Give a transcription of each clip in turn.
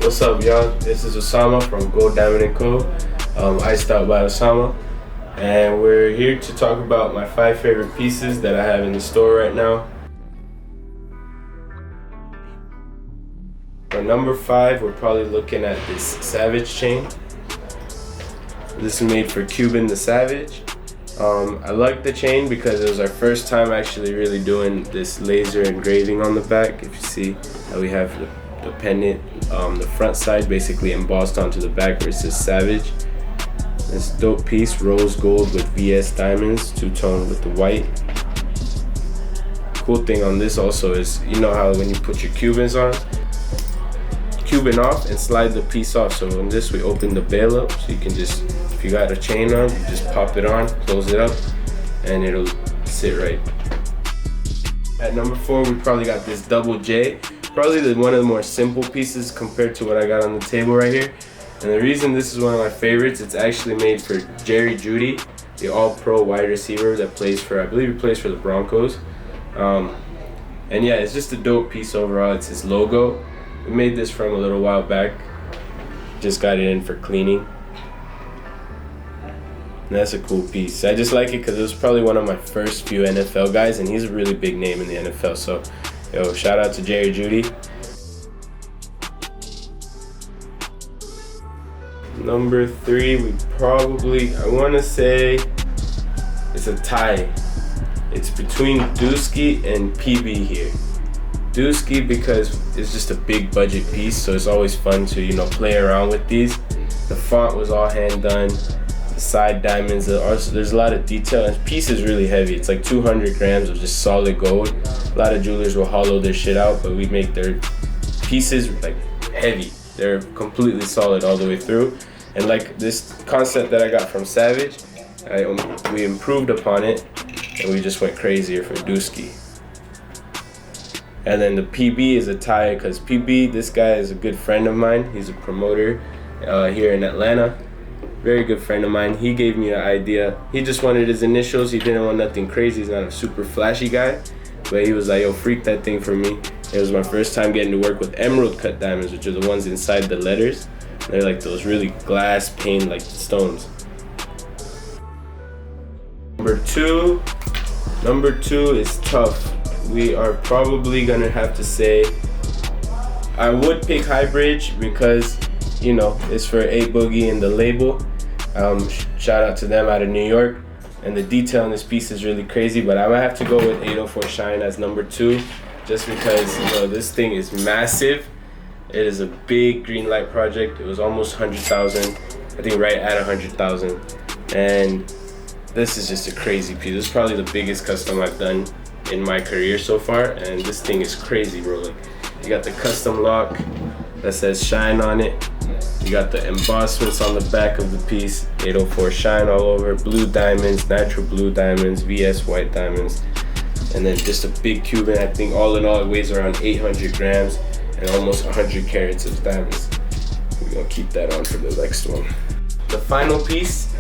What's up, y'all? This is Usama from Gold Diamond & Co. Iced Out by Usama. And we're here to talk about my 5 favorite pieces that I have in the store right now. For number 5, we're probably looking at this Savage chain. This is made for Cuban the Savage. I like the chain because it was our first time actually really doing this laser engraving on the back. If you see how we have the pendant, the front side basically embossed onto the back where it says Savage. This dope piece, rose gold with VS diamonds, two-tone with the white. Cool thing on this also is, you know how when you put your Cubans on, Cuban off and slide the piece off. So in this we open the bail up, so you can just, if you got a chain on, you just pop it on, close it up, and it'll sit right. At number 4, we probably got this double J. Probably one of the more simple pieces compared to what I got on the table right here. And the reason this is one of my favorites, it's actually made for Jerry Jeudy, the all-pro wide receiver that plays for, I believe he plays for the Broncos. And yeah, it's just a dope piece overall. It's his logo. We made this from a little while back. Just got it in for cleaning. And that's a cool piece. I just like it because it was probably one of my first few NFL guys, and he's a really big name in the NFL. So, yo, shout out to Jerry Jeudy. Number 3, we probably, I want to say it's a tie. It's between Dusky and PB here. Dusky because it's just a big budget piece, so it's always fun to, play around with these. The font was all hand done. The side diamonds, there's a lot of detail, and the piece is really heavy. It's like 200 grams of just solid gold. A lot of jewelers will hollow their shit out, but we make their pieces like heavy. They're completely solid all the way through. And like this concept that I got from Savage, we improved upon it, and we just went crazier for Dusky. And then the PB is a tie because PB, this guy is a good friend of mine. He's a promoter here in Atlanta. Very good friend of mine. He gave me an idea. He just wanted his initials. He didn't want nothing crazy. He's not a super flashy guy. But he was like, yo, freak that thing for me. It was my first time getting to work with emerald cut diamonds, which are the ones inside the letters. They're like those really glass pane like stones. Number two is tough. We are probably gonna have to say, I would pick High Bridge because, it's for A Boogie and the label. Shout out to them out of New York. And the detail on this piece is really crazy, but I might have to go with 804 Shine as number 2, just because, this thing is massive. It is a big green light project. It was almost 100,000, I think right at 100,000. And this is just a crazy piece. This is probably the biggest custom I've done in my career so far, and this thing is crazy, bro. Like, you got the custom lock that says Shine on it. You got the embossments on the back of the piece, 804 Shine all over, blue diamonds, natural blue diamonds, VS white diamonds, and then just a big Cuban. I think all in all it weighs around 800 grams and almost 100 carats of diamonds. We're gonna keep that on for the next one. The final piece,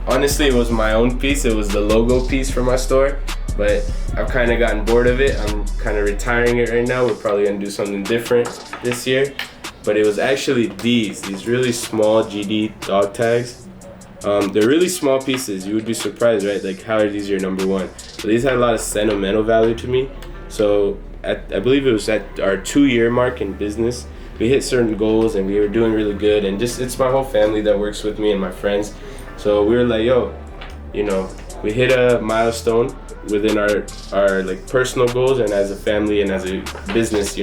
honestly, it was my own piece. It was the logo piece for my store, but I've kind of gotten bored of it. I'm kind of retiring it right now. We're probably gonna do something different this year. But it was actually these really small GD dog tags. They're really small pieces. You would be surprised, right? Like, how are these your number 1? But these had a lot of sentimental value to me. So I believe it was at our 2-year mark in business. We hit certain goals and we were doing really good. And just, it's my whole family that works with me and my friends. So we were like, yo, we hit a milestone within our like personal goals and as a family and as a business,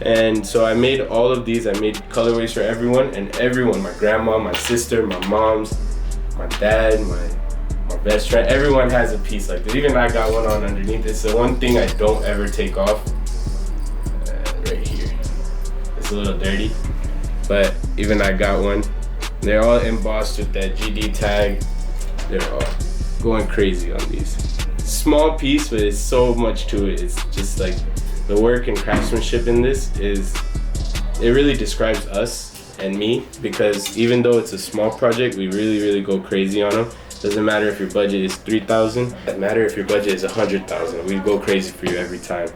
And so I made all of these. I made colorways for everyone, and everyone, my grandma, my sister, my moms, my dad, my best friend, everyone has a piece like this. Even I got one on underneath. It's the one thing I don't ever take off. Right here. It's a little dirty, but even I got one. They're all embossed with that GD tag. They're all going crazy on these. Small piece, but it's so much to it. It's just like the work and craftsmanship in this it really describes us and me, because even though it's a small project, we really go crazy on them. Doesn't matter if your budget is $3,000, doesn't matter if your budget is $100,000. We go crazy for you every time.